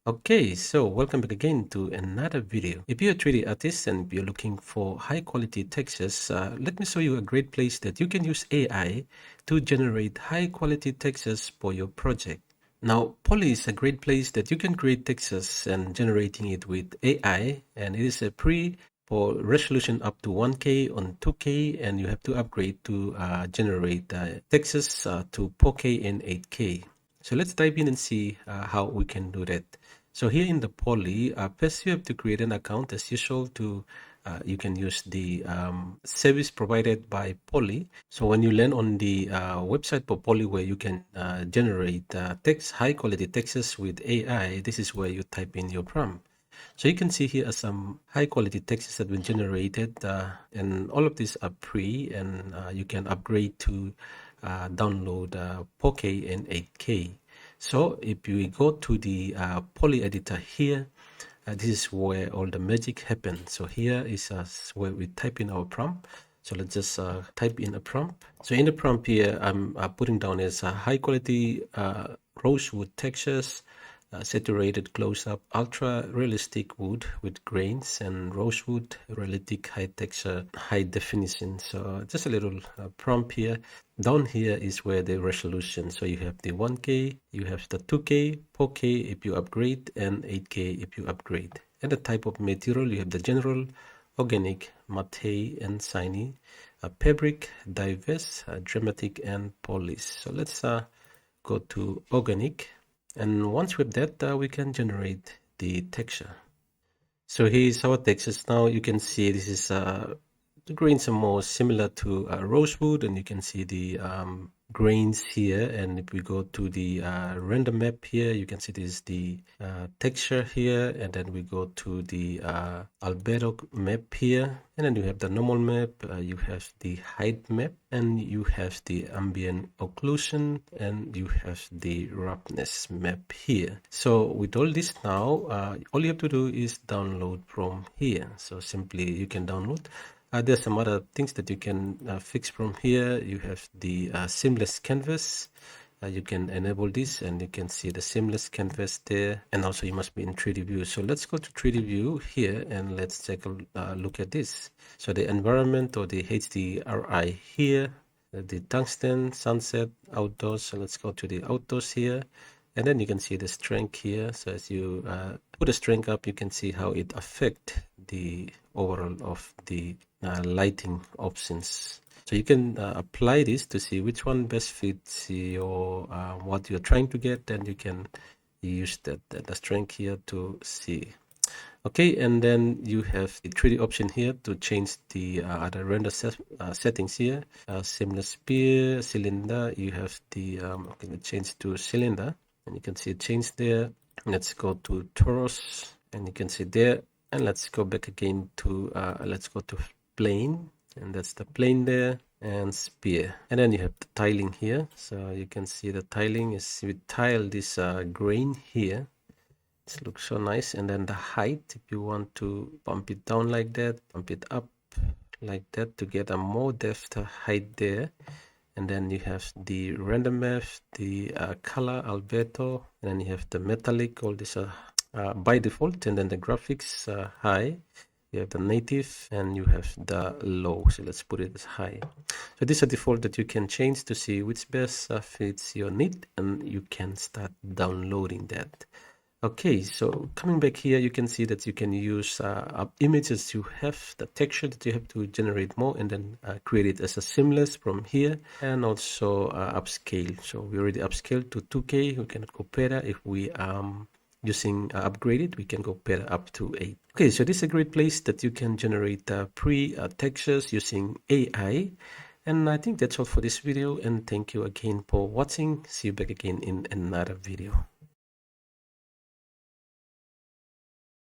Okay, so welcome back again to another video. If you're a 3D artist and you're looking for high quality textures, let me show you a great place that you can use AI to generate high quality textures for your project. Now, Poly is a great place that you can create textures and generating it with AI, and it is a pre for resolution up to 1K on 2K, and you have to upgrade to generate textures to 4K and 8K. So let's dive in and see how we can do that. So here in the Poly, first you have to create an account as usual to you can use the service provided by Poly. So when you land on the website for Poly where you can generate text, high quality texts with AI, this is where you type in your prompt. So you can see here are some high quality texts that have been generated and all of these are free, and you can upgrade to download 4K and 8K. So if we go to the Poly editor here, this is where all the magic happens. So here is where we type in our prompt. So let's just type in a prompt. So in the prompt here, I'm putting down as high quality rosewood textures, saturated close-up, ultra-realistic wood with grains, and rosewood realistic high texture, high definition. So just a little prompt here. Down here is where the resolution. So you have the 1K, you have the 2K, 4K if you upgrade, and 8K if you upgrade. And the type of material, you have the general, organic, matte, and shiny, fabric, diverse, dramatic, and polished. So let's go to organic. And once with that, we can generate the texture. So here's our textures. Now you can see this is the grains are more similar to rosewood, and you can see the grains here. And if we go to the render map here, you can see this is the texture here, and then we go to the albedo map here, and then you have the normal map, you have the height map, and you have the ambient occlusion, and you have the roughness map here. So with all this now, all you have to do is download from here. So simply you can download. There's some other things that you can fix from here. You have the seamless canvas. You can enable this and you can see the seamless canvas there, and also you must be in 3D view. So let's go to 3D view here and let's take a look at this. So the environment or the HDRI here, the tungsten, sunset, outdoors. So let's go to the outdoors here, and then you can see the strength here. So as you put the strength up, you can see how it affects the overall of the lighting options. So you can apply this to see which one best fits your what you're trying to get, and you can use the strength here to see. Okay, and then you have the 3D option here to change the other render settings here. Seamless sphere, cylinder, you have the okay, change to cylinder, and you can see it change there. Let's go to torus, and you can see there, and let's go back again to let's go to plane, and that's the plane there, and sphere. And then you have the tiling here, so you can see the tiling is we tile this grain here. It looks so nice. And then the height, if you want to bump it down like that, bump it up like that to get a more depth height there. And then you have the render mesh, the color albedo, and then you have the metallic. All these are by default, and then the graphics high. You have the native and you have the low. So let's put it as high. So this is a default that you can change to see which best fits your need, and you can start downloading that. Okay, so coming back here, you can see that you can use images you have, the texture that you have to generate more, and then create it as a seamless from here, and also upscale. So we already upscaled to 2K. We can go better if we using upgraded, we can go better up to 8. Okay, so this is a great place that you can generate textures using AI. And I think that's all for this video, and thank you again for watching. See you back again in another video.